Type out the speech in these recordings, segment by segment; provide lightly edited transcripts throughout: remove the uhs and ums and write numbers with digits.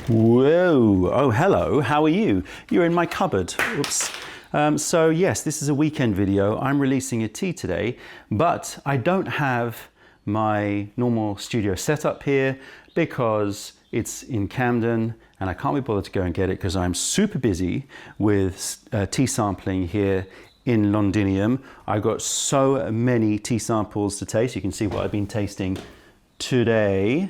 Whoa, oh hello, how are you? You're in my cupboard, oops. So yes, this is a weekend video. I'm releasing a tea today, but I don't have my normal studio setup here because it's in Camden and I can't be bothered to go and get it because I'm super busy with tea sampling here in Londinium. I've got so many tea samples to taste. You can see what I've been tasting today.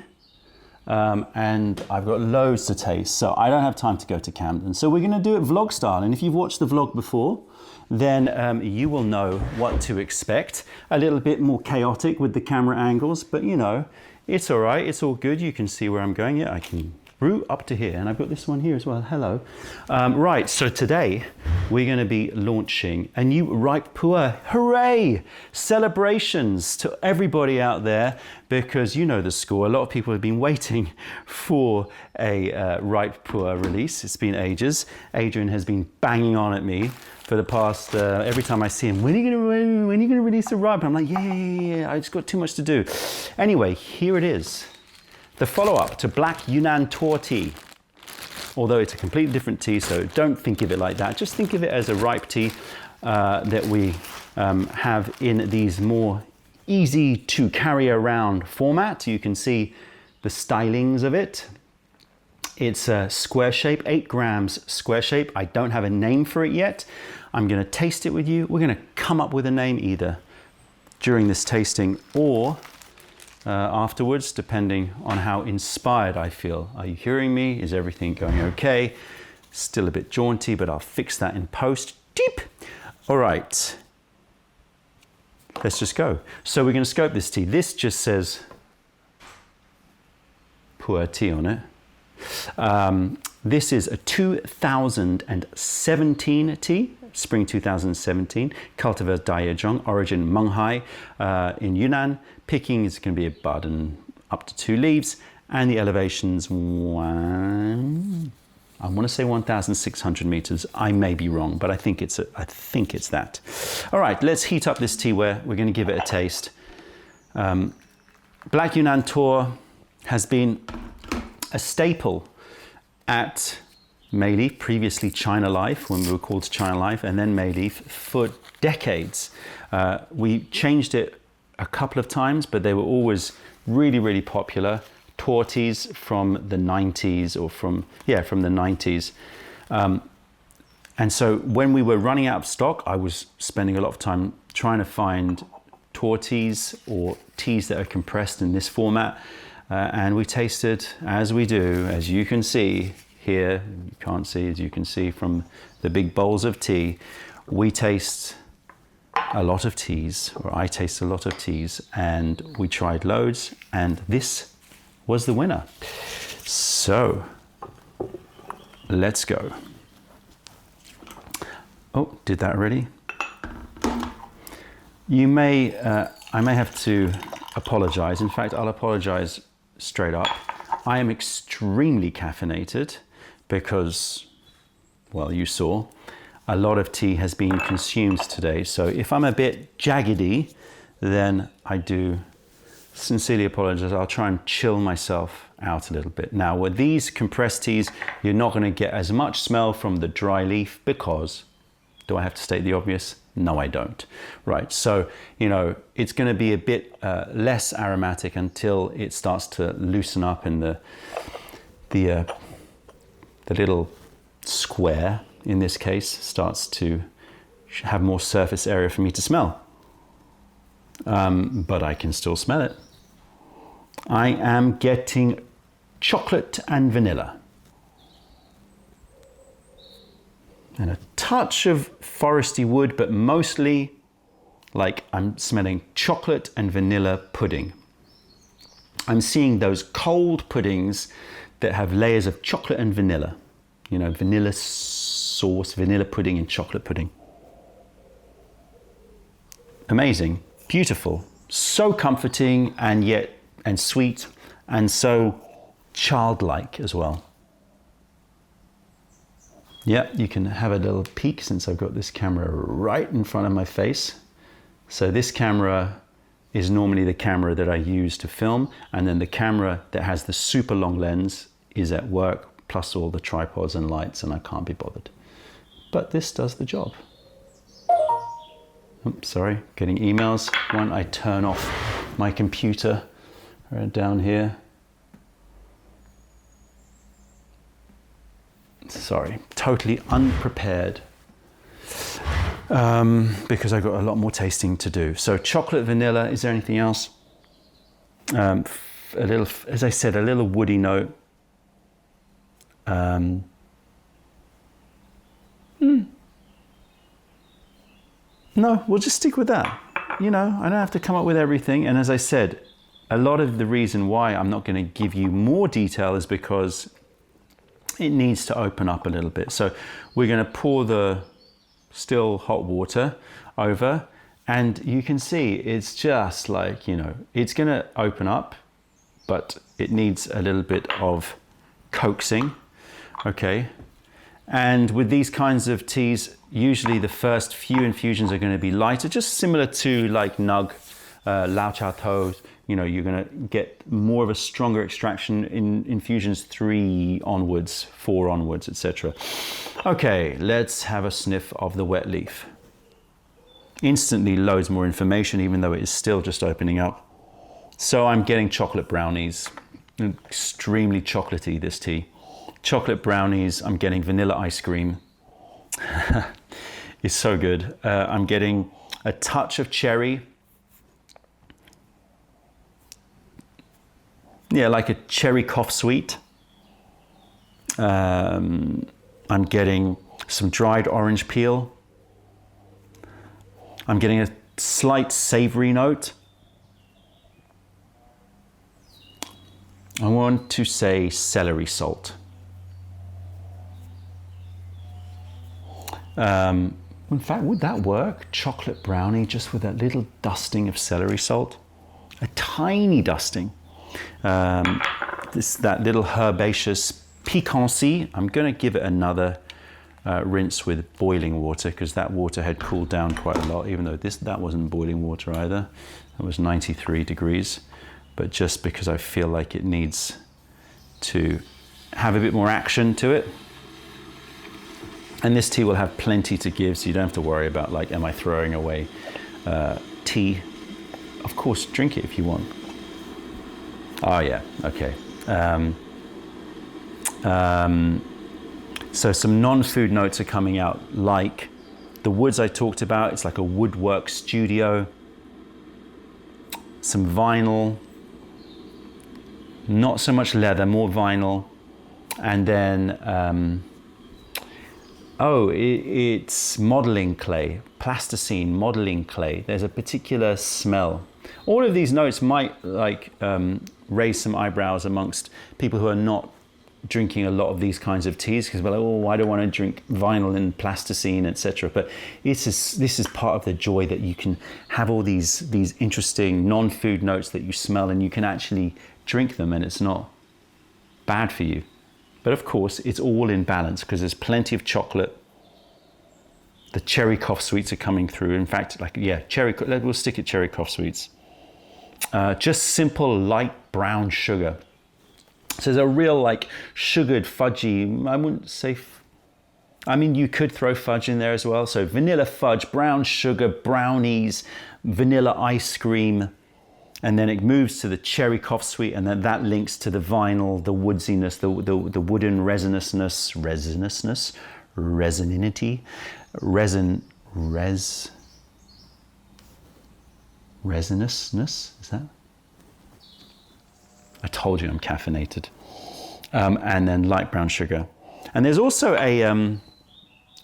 And I've got loads to taste, so I don't have time to go to Camden. So we're going to do it vlog style, and if you've watched the vlog before, then you will know what to expect. A little bit more chaotic with the camera angles, but you know, it's all right, it's all good. You can see where I'm going. Yeah, I can brew up to here, and I've got this one here as well. Hello. Right, so today we're going to be launching a new ripe PuErh. Hooray! Celebrations to everybody out there, because you know the score. A lot of people have been waiting for a ripe PuErh release. It's been ages. Adrian has been banging on at me for the past, every time I see him, when are you going to release a ripe? I'm like, yeah, I just got too much to do. Anyway, here it is. The follow-up to Black Yunnan Tor tea, although it's a completely different tea, so don't think of it like that. Just think of it as a ripe tea that we have in these more easy to carry around format. You can see the stylings of it. It's a square shape, 8 grams square shape. I don't have a name for it yet. I'm going to taste it with you. We're going to come up with a name either during this tasting or afterwards, depending on how inspired I feel. Are you hearing me? Is everything going okay? Still a bit jaunty, but I'll fix that in post. Deep. All right. Let's just go. So we're going to scope this tea. This just says PuErh tea on it. This is a 2017 tea. Spring 2017, cultivar Daiyezhong, origin Menghai in Yunnan. Picking is going to be a bud and up to 2 leaves, and the elevation's I want to say 1,600 meters. I may be wrong, but I think it's that. All right, let's heat up this tea. We're going to give it a taste. Black Yunnan Tor has been a staple at Mayleaf, previously China Life, when we were called China Life, and then Mayleaf for decades. We changed it a couple of times, but they were always really, really popular. Tor teas from the 90s or from the 90s. And so when we were running out of stock, I was spending a lot of time trying to find Tor teas or teas that are compressed in this format. And we tasted, as we do, as you can see, here, you can't see, as you can see from the big bowls of tea, we taste a lot of teas, or I taste a lot of teas, and we tried loads, and this was the winner. So, let's go. Oh, did that already? I may have to apologize. In fact, I'll apologize straight up. I am extremely caffeinated because, well, you saw, a lot of tea has been consumed today. So if I'm a bit jaggedy, then I do sincerely apologize. I'll try and chill myself out a little bit. Now, with these compressed teas, you're not going to get as much smell from the dry leaf because, do I have to state the obvious? No, I don't. Right, so, you know, it's going to be a bit less aromatic until it starts to loosen up in the little square, in this case, starts to have more surface area for me to smell. But I can still smell it. I am getting chocolate and vanilla. And a touch of foresty wood, but mostly like I'm smelling chocolate and vanilla pudding. I'm seeing those cold puddings that have layers of chocolate and vanilla. You know, vanilla sauce, vanilla pudding and chocolate pudding. Amazing, beautiful, so comforting and sweet and so childlike as well. Yeah, you can have a little peek since I've got this camera right in front of my face. So this camera is normally the camera that I use to film, and then the camera that has the super long lens is at work plus all the tripods and lights, and I can't be bothered. But this does the job. Oops, sorry, getting emails. Why don't I turn off my computer down here? Sorry, totally unprepared. Because I've got a lot more tasting to do. So chocolate, vanilla, is there anything else? A little, as I said, a little woody note. No, we'll just stick with that. You know, I don't have to come up with everything. And as I said, a lot of the reason why I'm not going to give you more detail is because it needs to open up a little bit. So we're going to pour the still hot water over, and you can see it's just like, you know, it's going to open up, but it needs a little bit of coaxing. Okay. And with these kinds of teas, usually the first few infusions are going to be lighter, just similar to like Nug, Lao Chao Tou. You know, you're going to get more of a stronger extraction in infusions 3 onwards, 4 onwards, etc. Okay, let's have a sniff of the wet leaf. Instantly loads more information, even though it is still just opening up. So I'm getting chocolate brownies, extremely chocolatey, this tea. Chocolate brownies, I'm getting vanilla ice cream. It's so good. I'm getting a touch of cherry. Yeah, like a cherry cough sweet. I'm getting some dried orange peel. I'm getting a slight savory note. I want to say celery salt. In fact, would that work? Chocolate brownie just with that little dusting of celery salt? A tiny dusting. That little herbaceous piquancy. I'm going to give it another rinse with boiling water, because that water had cooled down quite a lot, even though that wasn't boiling water either. It was 93 degrees. But just because I feel like it needs to have a bit more action to it. And this tea will have plenty to give, so you don't have to worry about, like, am I throwing away tea? Of course, drink it if you want. Oh yeah, okay. So some non-food notes are coming out, like the woods I talked about. It's like a woodwork studio. Some vinyl. Not so much leather, more vinyl. And then, it's modeling clay, plasticine, modeling clay. There's a particular smell. All of these notes might raise some eyebrows amongst people who are not drinking a lot of these kinds of teas, because we're like, oh, I don't want to drink vinyl and plasticine, etc. But this is part of the joy, that you can have all these interesting non-food notes that you smell, and you can actually drink them, and it's not bad for you. But of course, it's all in balance, because there's plenty of chocolate. The cherry cough sweets are coming through. In fact, we'll stick at cherry cough sweets. Just simple light brown sugar. So there's a real like sugared, fudgy, I wouldn't say, you could throw fudge in there as well. So vanilla fudge, brown sugar, brownies, vanilla ice cream, and then it moves to the cherry cough sweet, and then that links to the vinyl, the woodsiness, the wooden resininity, resinousness, is that? I told you I'm caffeinated. And then light brown sugar. And there's also a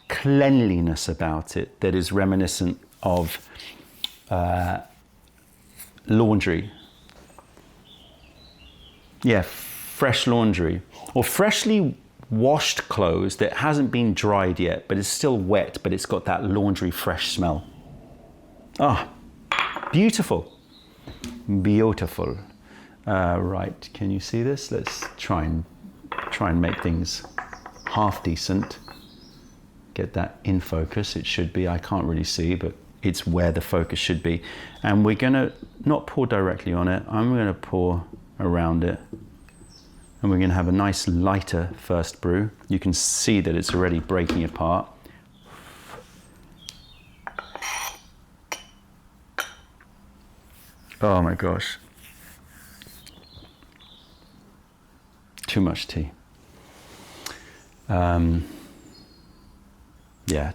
cleanliness about it that is reminiscent of laundry. Yeah, fresh laundry. Or freshly washed clothes that hasn't been dried yet, but it's still wet, but it's got that laundry fresh smell. Ah, beautiful. Beautiful. Right, can you see this? Let's try and make things half decent. Get that in focus. It should be. I can't really see, but it's where the focus should be. And we're gonna not pour directly on it. I'm gonna pour around it. And we're going to have a nice lighter first brew. You can see that it's already breaking apart. Oh my gosh. Too much tea. Yeah,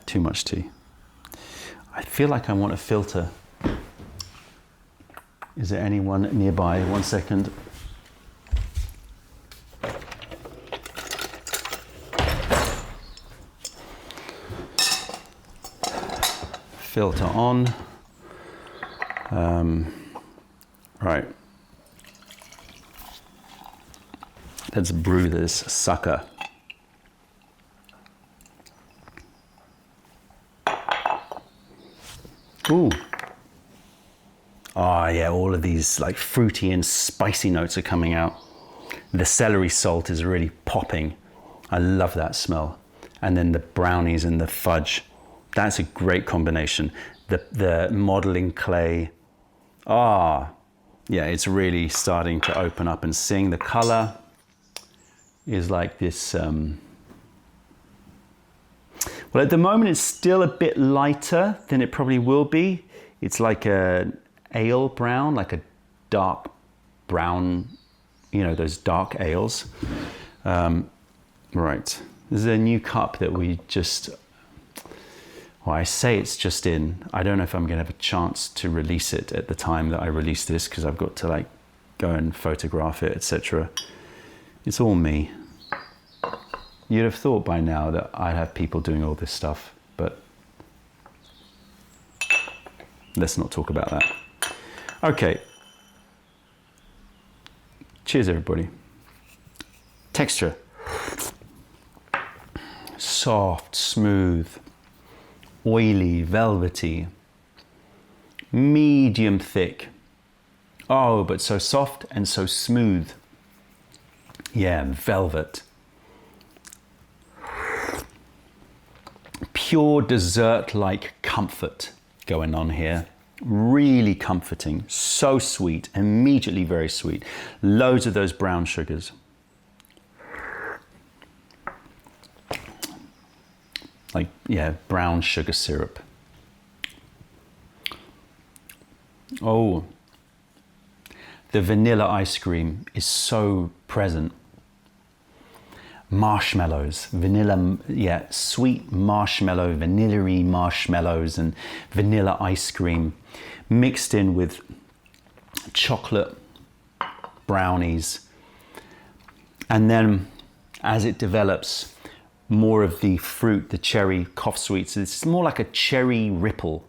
too much tea. I feel like I want a filter. Is there anyone nearby? 1 second. Filter on. Right. Let's brew this sucker. Ooh. Oh yeah, all of these like fruity and spicy notes are coming out. The celery salt is really popping. I love that smell. And then the brownies and the fudge. That's a great combination. The modeling clay. Ah, yeah, it's really starting to open up and sing. The color is like this. Well, at the moment, it's still a bit lighter than it probably will be. It's like a ale brown, like a dark brown, you know, those dark ales. Right, this is a new cup that we just, well, I say it's just in. I don't know if I'm gonna have a chance to release it at the time that I release this, because I've got to like go and photograph it, etc. It's all me. You'd have thought by now that I'd have people doing all this stuff, but let's not talk about that. Okay. Cheers, everybody. Texture. Soft, smooth, oily, velvety, medium thick. Oh, but so soft and so smooth. Yeah, velvet. Pure dessert-like comfort going on here. Really comforting, so sweet, immediately very sweet. Loads of those brown sugars. Like, yeah, brown sugar syrup. Oh, the vanilla ice cream is so present. Marshmallows, vanilla, yeah, sweet marshmallow, vanilla-y marshmallows and vanilla ice cream mixed in with chocolate brownies. And then as it develops, more of the fruit, the cherry cough sweets, it's more like a cherry ripple.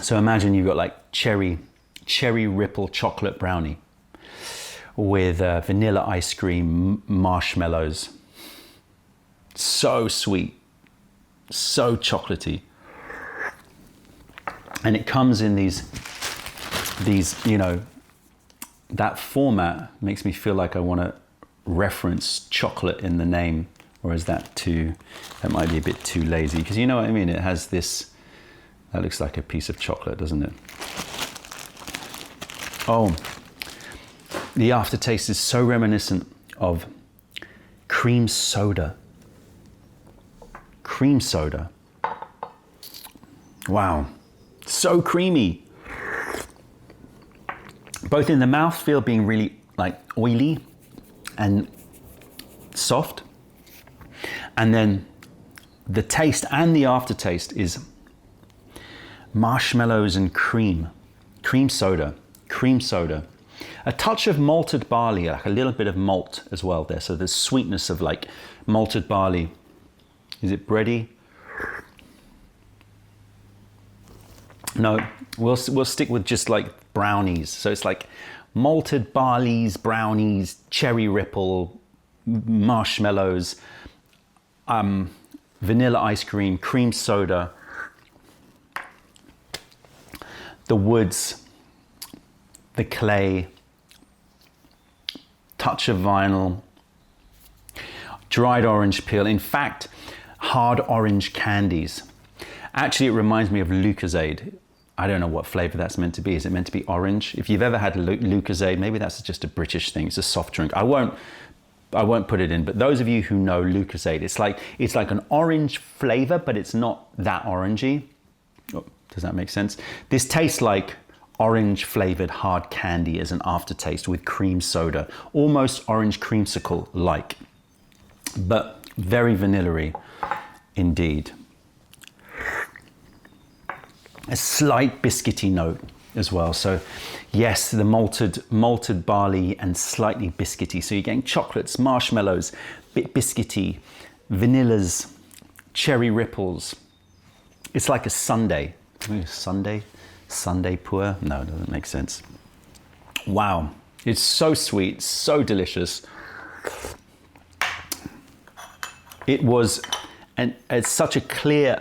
So imagine you've got like cherry ripple chocolate brownie with vanilla ice cream, marshmallows. So sweet, so chocolatey. And it comes in these, you know, that format makes me feel like I want to reference chocolate in the name, or is that might be a bit too lazy? Because you know what I mean, it has this, that looks like a piece of chocolate, doesn't it? Oh, the aftertaste is so reminiscent of cream soda. Cream soda. Wow, so creamy. Both in the mouthfeel being really like oily and soft. And then the taste and the aftertaste is marshmallows and cream. Cream soda. A touch of malted barley, like a little bit of malt as well there. So there's sweetness of like malted barley. Is it bready? No, we'll stick with just like brownies. So it's like malted barleys, brownies, cherry ripple, marshmallows, vanilla ice cream, cream soda, the woods, the clay, touch of vinyl, dried orange peel. In fact, hard orange candies. Actually, it reminds me of Lucozade. I don't know what flavor that's meant to be. Is it meant to be orange? If you've ever had Lucozade, maybe that's just a British thing. It's a soft drink. I won't put it in, but those of you who know Lucozade, it's like an orange flavor, but it's not that orangey. Oh, does that make sense? This tastes like orange flavored hard candy as an aftertaste with cream soda, almost orange creamsicle like, but very vanilla-y indeed. A slight biscuity note as well. So yes, the malted barley and slightly biscuity. So you're getting chocolates, marshmallows, bit biscuity, vanillas, cherry ripples. It's like a sundae. Sundae PuErh? No, it doesn't make sense. Wow, it's so sweet, so delicious. It was, and it's such a clear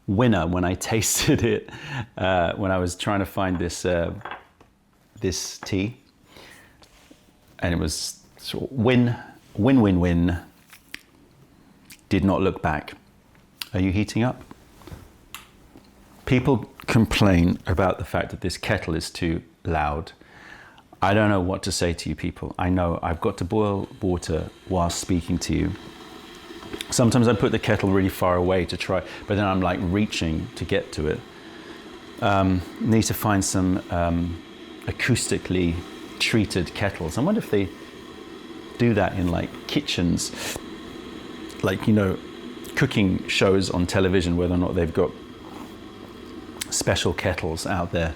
winner when I tasted it, when I was trying to find this this tea, and it was sort of win. Did not look back. Are you heating up? People complain about the fact that this kettle is too loud. I don't know what to say to you people. I know I've got to boil water while speaking to you. Sometimes I put the kettle really far away to try, but then I'm like reaching to get to it. Need to find some acoustically treated kettles. I wonder if they do that in like kitchens, like, you know, cooking shows on television, whether or not they've got special kettles out there.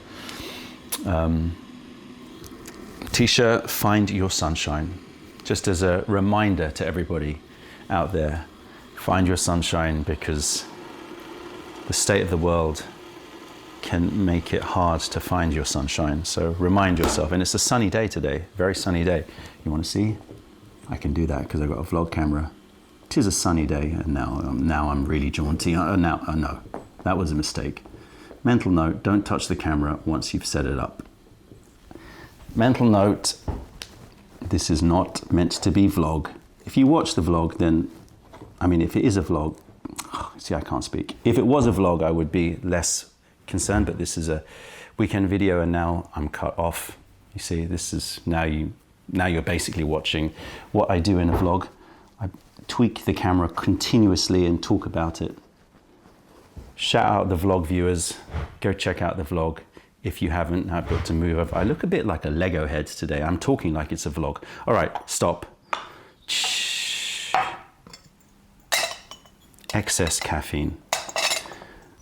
T-shirt, find your sunshine. Just as a reminder to everybody out there, find your sunshine, because the state of the world can make it hard to find your sunshine. So remind yourself, and it's a sunny day today, very sunny day. You want to see? I can do that because I've got a vlog camera. It is a sunny day, and now I'm really jaunty. No, that was a mistake. Mental note, don't touch the camera once you've set it up. Mental note, this is not meant to be vlog. If you watch the vlog, then, I mean, if it is a vlog, see, I can't speak. If it was a vlog, I would be less concerned, but this is a weekend video, and now I'm cut off. You see, this is, now you're basically watching what I do in a vlog. I tweak the camera continuously and talk about it. Shout out the vlog viewers. Go check out the vlog. If you haven't, I've got to move up. I look a bit like a Lego head today. I'm talking like it's a vlog. All right, stop. Excess caffeine.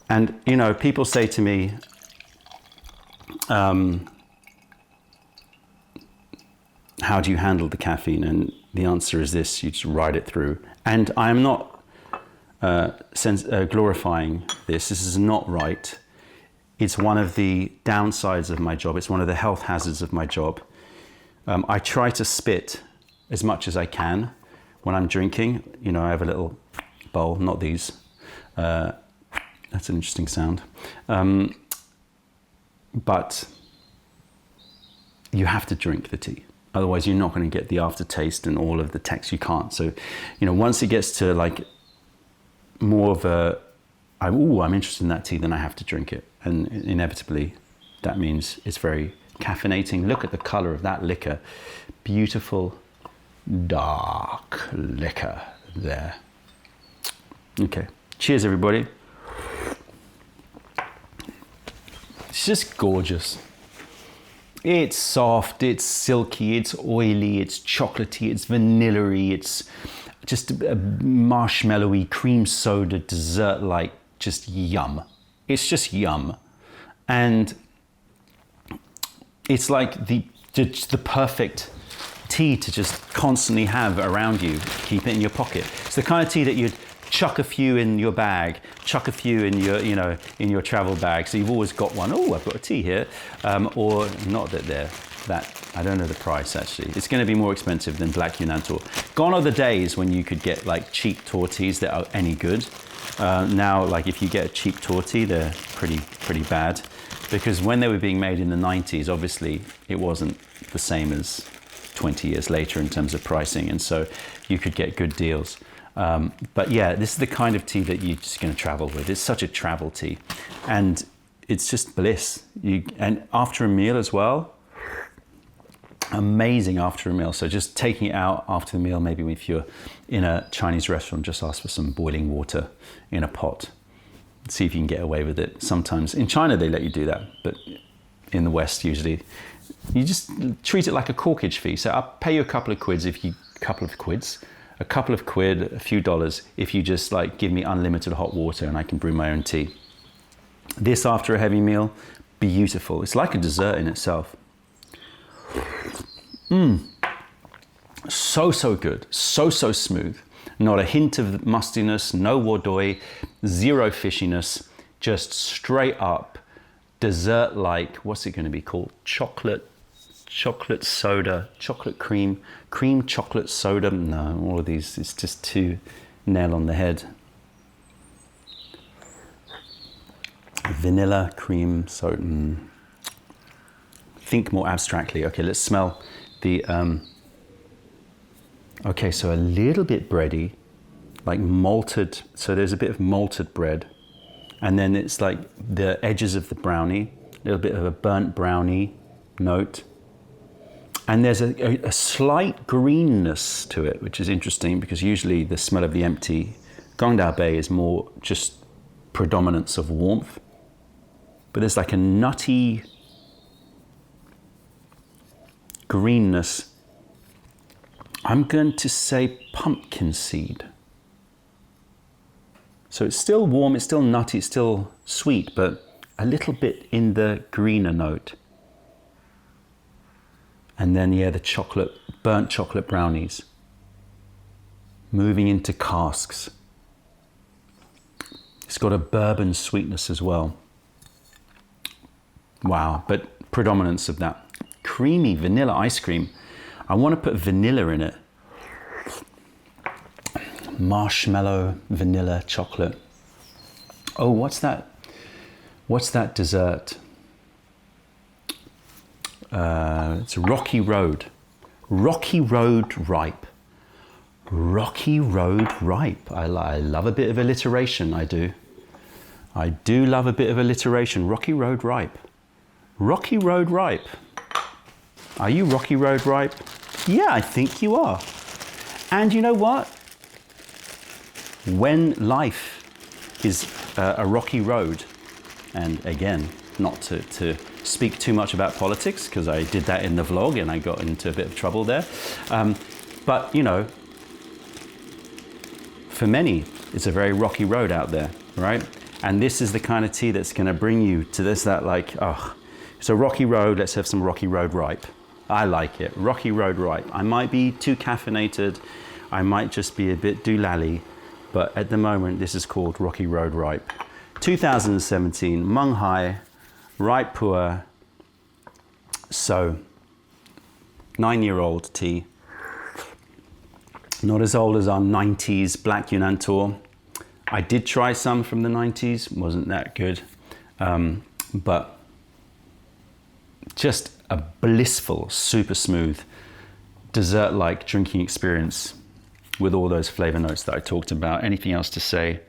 And, you know, people say to me, how do you handle the caffeine? And the answer is this: you just ride it through. And I'm not glorifying this. This is not right. It's one of the downsides of my job. It's one of the health hazards of my job. I try to spit as much as I can when I'm drinking. You know, I have a little bowl, not these. That's an interesting sound. But you have to drink the tea. Otherwise, you're not going to get the aftertaste and all of the text. You can't. So, you know, once it gets to like more of a, I'm interested in that tea, then I have to drink it. And inevitably, that means it's very caffeinating. Look at the color of that liquor. Beautiful, dark liquor there. Okay. Cheers, everybody. It's just gorgeous. It's soft, it's silky, it's oily, it's chocolatey, it's vanilla-y, it's just a marshmallowy, cream soda, dessert-like, just yum. It's just yum. And it's like the perfect tea to just constantly have around you. Keep it in your pocket. It's the kind of tea that you'd chuck a few in your bag, chuck a few in your, you know, in your travel bag. So you've always got one. Oh, I've got a tea here. Or not that they're that, I don't know the price actually. It's going to be more expensive than Black Yunnan Tor. Gone are the days when you could get like cheap Tor teas that are any good. Now, like if you get a cheap Tor tea, they're pretty bad. Because when they were being made in the 90s, obviously it wasn't the same as 20 years later in terms of pricing. And so you could get good deals. But yeah, this is the kind of tea that you're just going to travel with. It's such a travel tea. And it's just bliss. And after a meal as well, amazing after a meal. So just taking it out after the meal, maybe if you're in a Chinese restaurant, just ask for some boiling water in a pot. See if you can get away with it. Sometimes in China they let you do that, but in the West usually you just treat it like a corkage fee. So I'll pay you a couple of quid, a few dollars if you just like give me unlimited hot water and I can brew my own tea. This after a heavy meal, beautiful. It's like a dessert in itself. So good, so smooth. Not a hint of mustiness, no wadoi, zero fishiness, just straight up dessert-like, what's it going to be called? Chocolate soda, chocolate cream chocolate soda. No, all of these, it's just too nail on the head. Vanilla, cream, soda. Think more abstractly. Okay, let's smell the, okay, so a little bit bready, like malted, so there's a bit of malted bread. And then it's like the edges of the brownie, a little bit of a burnt brownie note. And there's a slight greenness to it, which is interesting because usually the smell of the empty Gongdao Bei is more just predominance of warmth. But there's like a nutty greenness. I'm going to say pumpkin seed. So it's still warm, it's still nutty, it's still sweet, but a little bit in the greener note. And then, yeah, the chocolate, burnt chocolate brownies. Moving into casks. It's got a bourbon sweetness as well. Wow, but predominance of that. Creamy vanilla ice cream. I want to put vanilla in it. Marshmallow, vanilla, chocolate. Oh, what's that? What's that dessert? It's Rocky Road. Rocky Road Ripe. Rocky Road Ripe. I love a bit of alliteration, I do. I do love a bit of alliteration. Rocky Road Ripe. Rocky Road Ripe. Are you Rocky Road Ripe? Yeah, I think you are. And you know what? When life is a rocky road, and again, not to speak too much about politics, because I did that in the vlog and I got into a bit of trouble there. But, you know, for many, it's a very rocky road out there, right? And this is the kind of tea that's going to bring you to this, that like, oh, it's a rocky road, let's have some Rocky Road Ripe. I like it, Rocky Road Ripe. I might be too caffeinated, I might just be a bit doolally, but at the moment, this is called Rocky Road Ripe. 2017, Menghai, ripe PuErh. So, 9-year-old tea. Not as old as our 90s Black Yunnan tour. I did try some from the 90s, wasn't that good. But just a blissful, super smooth, dessert-like drinking experience with all those flavor notes that I talked about. Anything else to say?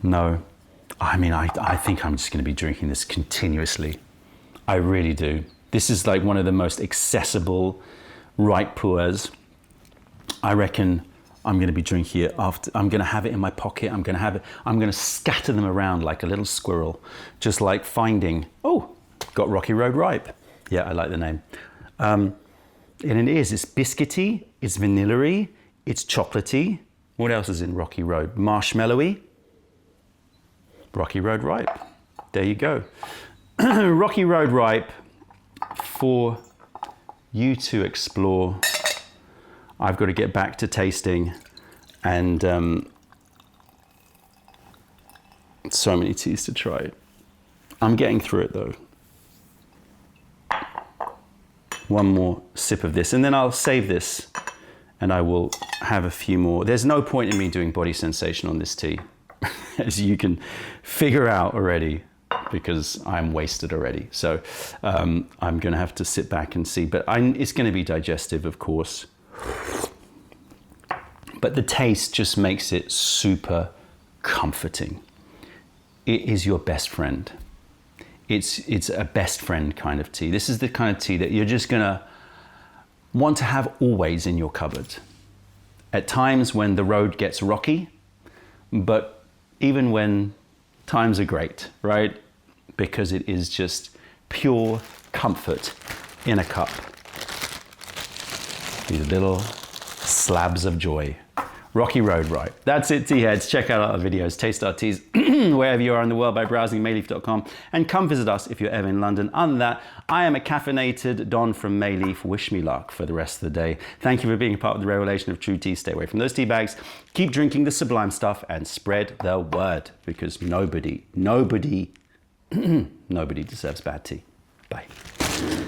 No. I mean, I think I'm just going to be drinking this continuously. I really do. This is like one of the most accessible ripe PuErhs. I reckon I'm going to be drinking it after. I'm going to have it in my pocket. I'm going to scatter them around like a little squirrel, just like finding, oh, got Rocky Road Ripe. Yeah, I like the name. And it is, it's biscuity, it's vanilla-y, it's chocolatey. What else is in Rocky Road? Marshmallowy. Rocky Road Ripe. There you go. Rocky Road Ripe for you to explore. I've got to get back to tasting, and so many teas to try. I'm getting through it though. One more sip of this, and then I'll save this, and I will have a few more. There's no point in me doing body sensation on this tea, as you can figure out already, because I'm wasted already. So I'm going to have to sit back and see, but it's going to be digestive, of course. But the taste just makes it super comforting. It is your best friend. It's a best friend kind of tea. This is the kind of tea that you're just gonna want to have always in your cupboard. At times when the road gets rocky, but even when times are great, right? Because it is just pure comfort in a cup. These little slabs of joy. Rocky Road, right? That's it, tea heads. Check out our videos, taste our teas wherever you are in the world by browsing mayleaf.com, and come visit us if you're ever in London. Other than that, I am a caffeinated Don from Mayleaf. Wish me luck for the rest of the day. Thank you for being a part of the revelation of true tea. Stay away from those tea bags. Keep drinking the sublime stuff and spread the word, because nobody deserves bad tea. Bye.